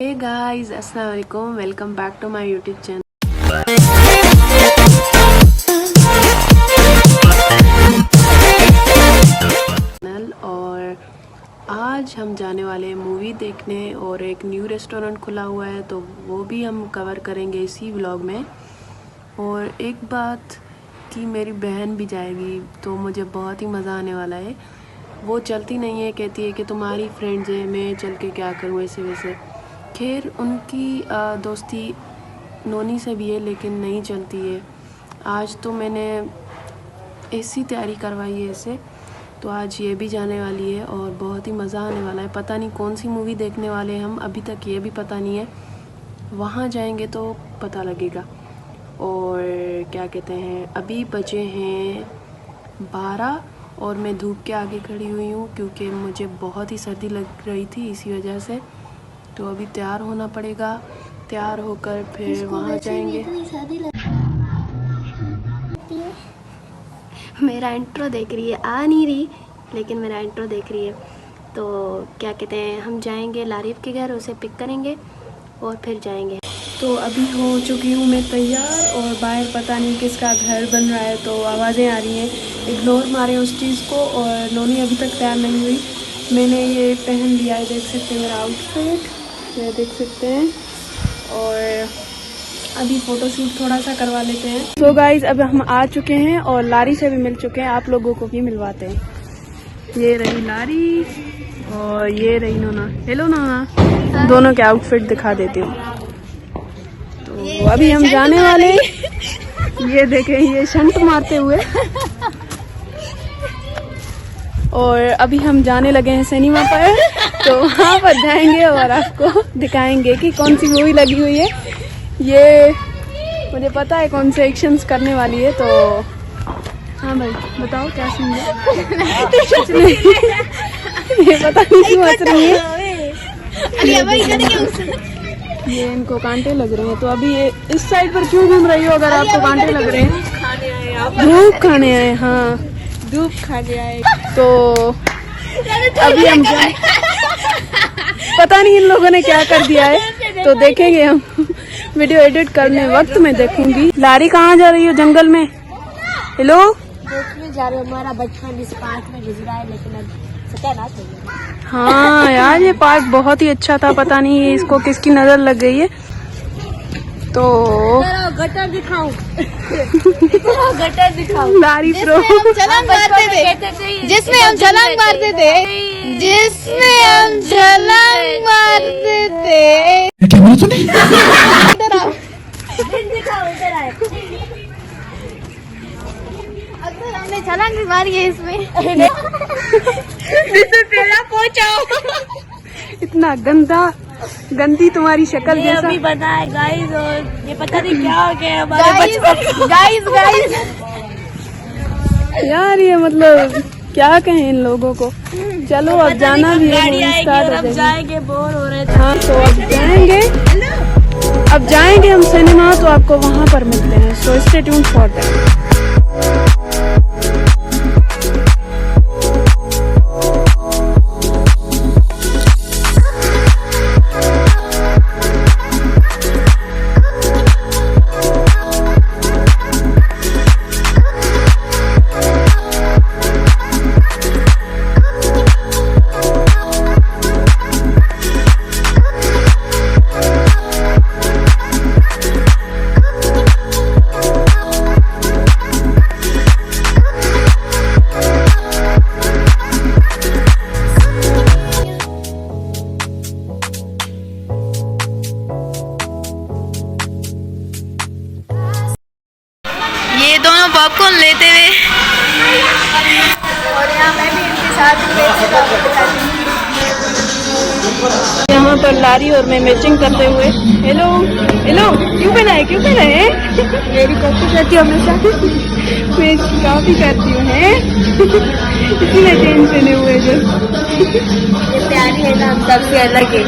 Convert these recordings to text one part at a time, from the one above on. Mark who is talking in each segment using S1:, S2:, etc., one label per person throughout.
S1: हे guys, अस्सलाम वालेकुम। Welcome back to my YouTube channel. और आज हम जाने वाले हैं मूवी देखने और एक न्यू रेस्टोरेंट खुला हुआ है तो वो भी हम कवर करेंगे इसी व्लॉग में। और एक बात कि मेरी बहन भी जाएगी तो मुझे बहुत ही मज़ा आने वाला है। वो चलती नहीं है, कहती है कि तुम्हारी फ्रेंड्स है, मैं चल के क्या करूँ ऐसे वैसे। खैर उनकी दोस्ती नोनी से भी है लेकिन नहीं चलती है। आज तो मैंने ऐसी तैयारी करवाई है इसे, तो आज ये भी जाने वाली है और बहुत ही मज़ा आने वाला है। पता नहीं कौन सी मूवी देखने वाले हैं हम, अभी तक ये भी पता नहीं है। वहाँ जाएंगे तो पता लगेगा। और क्या कहते हैं, अभी बजे हैं 12 और मैं धूप के आगे खड़ी हुई हूँ क्योंकि मुझे बहुत ही सर्दी लग रही थी, इसी वजह से। तो अभी तैयार होना पड़ेगा, तैयार होकर फिर वहाँ जाएंगे।
S2: मेरा इंट्रो देख रही है, आ नहीं रही लेकिन मेरा इंट्रो देख रही है। तो क्या कहते हैं, हम जाएंगे लारिफ के घर, उसे पिक करेंगे और फिर जाएंगे।
S1: तो अभी हो चुकी हूँ मैं तैयार और बाहर पता नहीं किसका घर बन रहा है तो आवाज़ें आ रही हैं, इग्नोर मारें उस चीज़ को। और नोनी अभी तक तैयार नहीं हुई। मैंने ये पहन लिया है, देख सकते हैं मेरा आउटफिट, ये देख सकते हैं। और अभी फ़ोटोशूट थोड़ा सा करवा लेते हैं। सो गाइज, अब हम आ चुके हैं और लारी से भी मिल चुके हैं, आप लोगों को भी मिलवाते हैं। ये रही लारी और ये रही नोना। हेलो नोना, दोनों के आउटफिट दिखा देती हूँ। तो अभी हम जाने वाले, ये देखें ये शंट मारते हुए। और अभी हम जाने लगे हैं सिनेमा पर, तो वहाँ पर जाएंगे और आपको दिखाएंगे कि कौन सी मूवी लगी हुई है। ये मुझे पता है कौन से एक्शंस करने वाली है। तो हाँ भाई बताओ क्या सीन है। ये पता नहीं क्यों हंस रही है, ये इनको कांटे लग रहे हैं। तो अभी ये इस साइड पर क्यों घूम रही हो अगर आपको कांटे लग रहे हैं? धूप खाने आए, हाँ धूप खाने आए। तो अभी हम पता नहीं इन लोगों ने क्या कर दिया है, तो देखेंगे हम। वीडियो एडिट करने वक्त में देखूंगी। लारी कहाँ जा रही हो जंगल में? हेलो,
S2: देखने जा रहे हो, हमारा बचपन इस पार्क में गुजरा है लेकिन अब सत्यानाश हो गया।
S1: हाँ यार, ये पार्क बहुत ही अच्छा था, पता नहीं इसको किसकी नजर लग गई है। तो
S2: गटर दिखाऊं? गटर दिखाऊं?
S1: लारी प्रो
S2: छलांग मारते थे, जिसमें हम छलांग मारते थे, जिसमें हम छलांग मारते थे। इधर आओ, दिखाओ, इधर आए। अगर हमने छलांग भी मारी है इसमें। पहला पहुंचाओ।
S1: इतना गंदी तुम्हारी शक्ल जैसा
S2: अभी बना है गाइस, और ये पता नहीं क्या हो गया हमारे बचपन। गाइस
S1: यार, ये मतलब क्या कहें इन लोगों को। चलो अब जाना भी है, स्टार्ट हो
S2: जाएंगे, बोर हो रहे थे।
S1: हाँ तो अब जाएंगे हम सिनेमा, तो आपको वहाँ पर मिलते हैं। So stay tuned for that.
S2: ये दोनों पॉपकॉर्न लेते हुए, और यहाँ मैं भी इनके साथ
S1: यहाँ पर लारी और मैं मैचिंग करते हुए। हेलो हेलो, क्यों बनाए मेरी कॉपी करती हूँ हमेशा। मैं कॉपी करती हूँ है इसीलिए चेंज पहने हुए जो।
S2: ये प्यारी है ना, हम सबसे अलग है।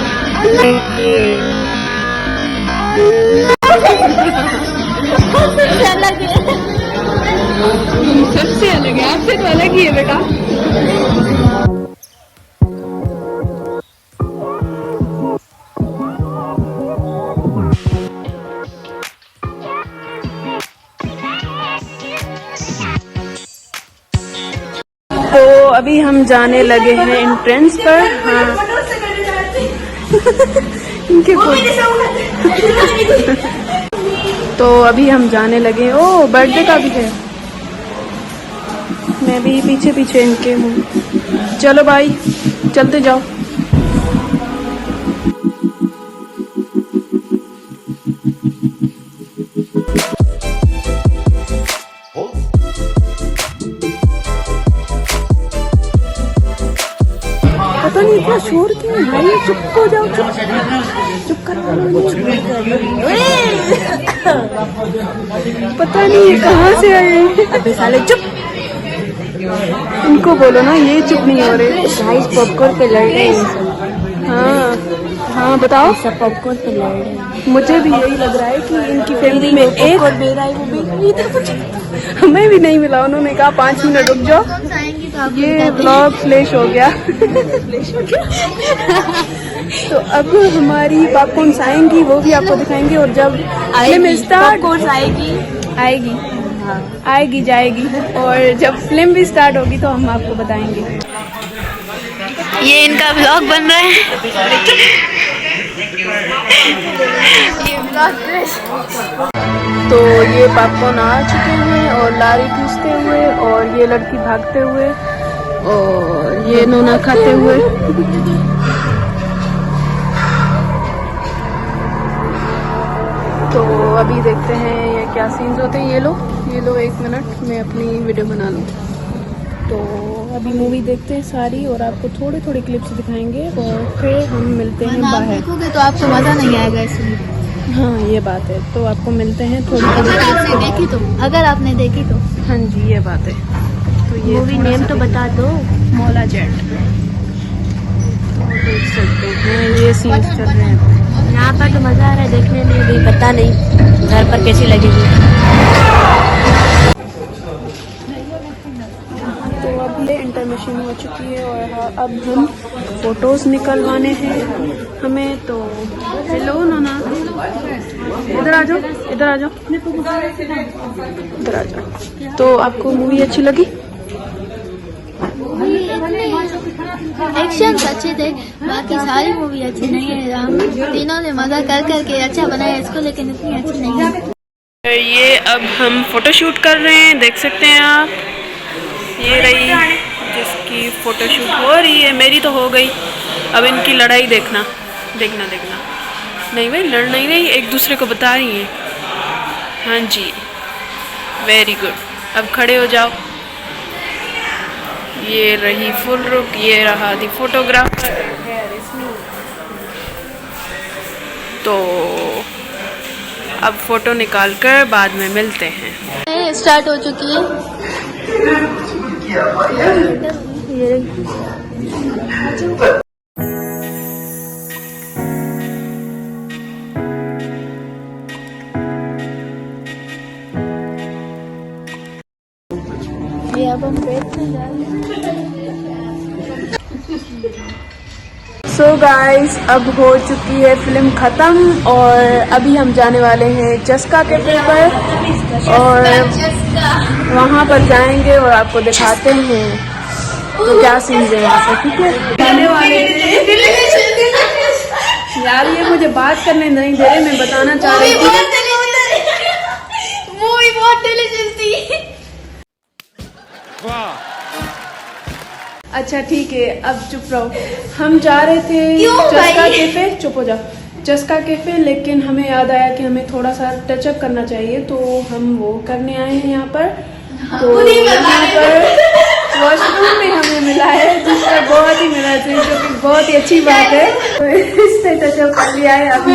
S1: सबसे अलग है, आपसे तो अलग ही है बेटा। अभी हम जाने लगे हैं एंट्रेंस पर। हाँ इनके तो अभी हम जाने लगे। ओ बर्थडे का भी है, मैं भी पीछे पीछे इनके हूँ। चलो भाई चलते जाओ। पता नहीं इतना शोर क्यों है भाई, चुप हो जाओ, चुप करवा लो। पता नहीं ये कहाँ से आए। अबे साले चुप, इनको बोलो ना, ये चुप नहीं हो रहे।
S2: गाइस पॉपकॉर्न पे लड़ रहे हैं।
S1: हाँ हाँ बताओ।
S2: सब पॉपकॉर्न पे लड़ रहे हैं।
S1: मुझे भी यही लग रहा है कि इनकी फैमिली में एक और मेरा है, वो हमें भी नहीं मिला। उन्होंने कहा 5 मिनट रुक जाओ। ये ब्लॉग फ्लैश हो गया। तो अब हमारी पॉपकॉर्न आएंगी, वो भी आपको दिखाएंगे। और जब फिल्म स्टार्ट आएगी आएगी जाएगी, और जब फिल्म भी स्टार्ट होगी तो हम आपको बताएंगे।
S2: ये इनका ब्लॉग बन रहा है। ये ब्लॉग
S1: तो ये पॉपकॉर्न आ चुके हैं और लारी खींचते हुए, और ये लड़की भागते हुए, और ये नोना खाते हुए। तो अभी देखते हैं ये क्या सीन्स होते हैं। ये लो 1 मिनट मैं अपनी वीडियो बना लूँ। तो अभी मूवी देखते हैं सारी, और आपको थोड़े थोड़े क्लिप्स दिखाएंगे, और फिर हम मिलते हैं बाहर।
S2: देखोगे तो आपको मजा नहीं आएगा इसमें।
S1: हाँ ये बात है। तो आपको मिलते हैं थोड़ी
S2: अगर आपने देखी तो
S1: हाँ जी ये बात है। तो ये
S2: मूवी नेम तो बता दो।
S1: मौला जेट। तो देख सकते हैं ये सीन्स चल रहे हैं।
S2: यहाँ पर तो मजा आ रहा है देखने में, भी पता नहीं घर पर कैसी लगेगी।
S1: तो अब ये इंटरमिशन हो चुकी है, और अब हम फोटोज निकलवाने हैं हमें। तो हेलो नोना, इधर आ जाओ, इधर आ जाओ, इधर आ जाओ। तो आपको मूवी अच्छी लगी?
S2: एक्शन अच्छे थे, बाकी सारी मूवी अच्छी नहीं है। हम तीनों ने मजा कर करके अच्छा बनाया इसको, लेकिन इतनी अच्छी नहीं है।
S1: ये अब हम फोटोशूट कर रहे हैं, देख सकते हैं आप। ये रही जिसकी फोटोशूट हो रही है, मेरी तो हो गई। अब इनकी लड़ाई देखना। नहीं भाई लड़ना ही नहीं, एक दूसरे को बता रही हैं। हाँ जी वेरी गुड। अब खड़े हो जाओ। ये रही फुल रुक, ये रहा दी फोटोग्राफर। तो अब फोटो निकाल कर बाद में मिलते हैं।
S2: स्टार्ट हो चुकी है। ये अब हम बैठने जा रहे हैं।
S1: सो गाइस अब हो चुकी है फिल्म ख़त्म, और अभी हम जाने वाले हैं चस्का कैफे पर, और वहाँ पर जाएंगे और आपको दिखाते हैं तो क्या सीन्स है वहाँ पे। ठीक है जाने वाले यार, ये मुझे बात करने नहीं दे रहे। मैं बताना चाह रही थी
S2: मूवी बहुत डिलीशियस थी।
S1: अच्छा ठीक है अब चुप रहो। हम जा रहे थे चस्का कैफे, चुप हो जाओ, चस्का कैफे, लेकिन हमें याद आया कि हमें थोड़ा सा टचअप करना चाहिए, तो हम वो करने आए हैं यहाँ पर। तो यहाँ पर वॉशरूम में हमें मिला है, जिससे बहुत ही मिला चाहिए, जो कि बहुत ही अच्छी बात है। तो इससे टचअप कर लिया है अभी।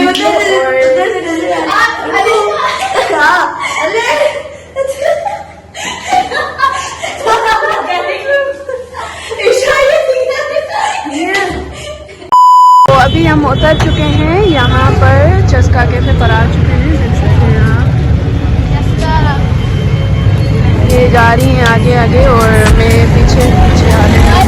S1: तो अभी हम उतर चुके हैं यहाँ पर, चस्का कैफे पर आ चुके हैं। देख सकते हैं आप, ये जा रही हैं आगे आगे और मैं पीछे पीछे आ रही हूँ।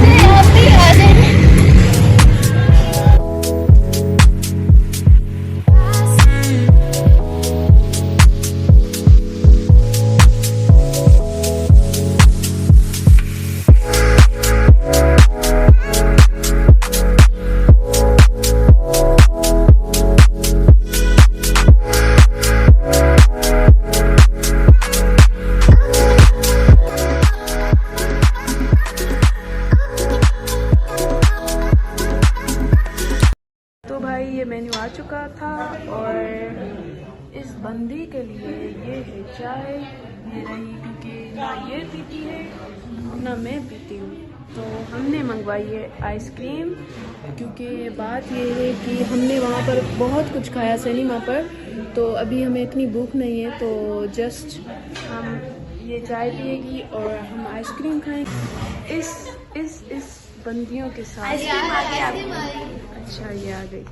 S1: का था। और इस बंदी के लिए ये है चाय, ये रही, क्योंकि ना ये पीती है ना मैं पीती हूँ। तो हमने मंगवाई है आइसक्रीम, क्योंकि बात ये है कि हमने वहाँ पर बहुत कुछ खाया सिनेमा पर, तो अभी हमें इतनी भूख नहीं है, तो जस्ट हम ये चाय पिएगी और हम आइसक्रीम खाएंगे इस बंदियों के साथ। अच्छा ये आ गई,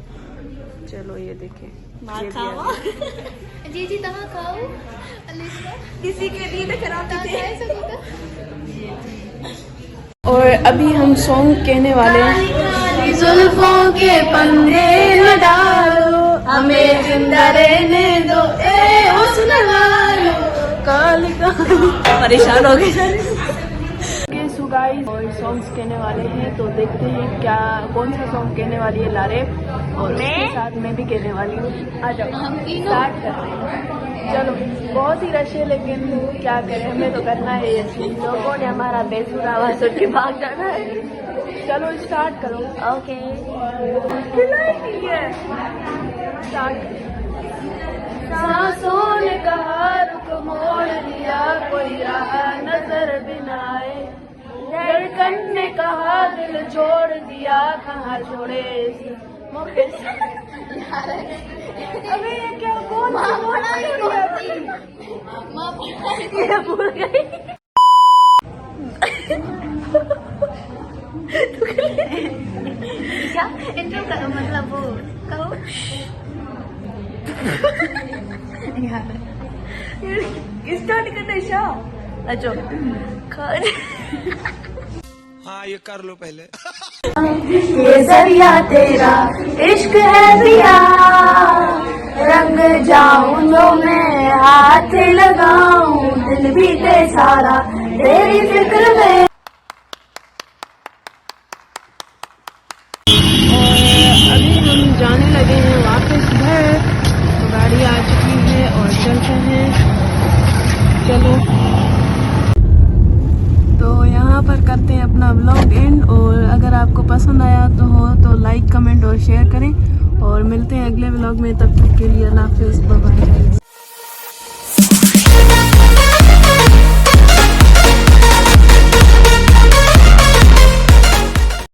S1: चलो ये देखें, ये भी आ गई।
S2: जी दवा खाओ,
S3: किसी के लिए तो खराब
S1: और अभी हम सॉन्ग कहने वाले हैं। जुल्फों के पंदे न डालो, हमें जिंदा रहने दो, ए हुस्न वालो, काली काली।
S3: परेशान हो गए।
S1: सो गाइस, और सॉन्ग्स कहने वाले हैं, तो देखते हैं क्या कौन सा सॉन्ग कहने वाली है लारे, और उसके साथ मैं भी कहने वाली हूँ। आ जाओ स्टार्ट करते हैं। चलो बहुत ही रश है, लेकिन क्या करें, हमें तो करना है ये। लोगों ने हमारा बेसुरा आवाज सुन के भाग जाना है। चलो स्टार्ट करो।
S3: Okay
S1: start. सांसों ने कहा रुक मोड़ लिया, कोई राह नजर बिना आए, धड़कन ने कहा दिल छोड़ दिया, कहाँ छोड़े इस मौके से। अबे ये क्या कौन ये भूल गई।
S3: क्या इंट्रो करो, मतलब वो कहो स्टार्ट करते शाह। अच्छा
S4: हाँ ये कर लो पहले।
S1: ये जरिया तेरा इश्क है पिया, रंग जाऊं जो मैं हाथ लगाऊं, दिल भी ते सारा तेरी फिक्र में। और अभी हम जाने लगे हैं वापस घर, तो गाड़ी आ चुकी है और चलते हैं। चलो तो यहाँ पर करते हैं अपना व्लॉग एंड, और अगर आपको पसंद आया तो लाइक कमेंट और शेयर करें, और मिलते हैं अगले व्लॉग में। तब तक के लिए अल्लाह हाफिज़, बाय बाय।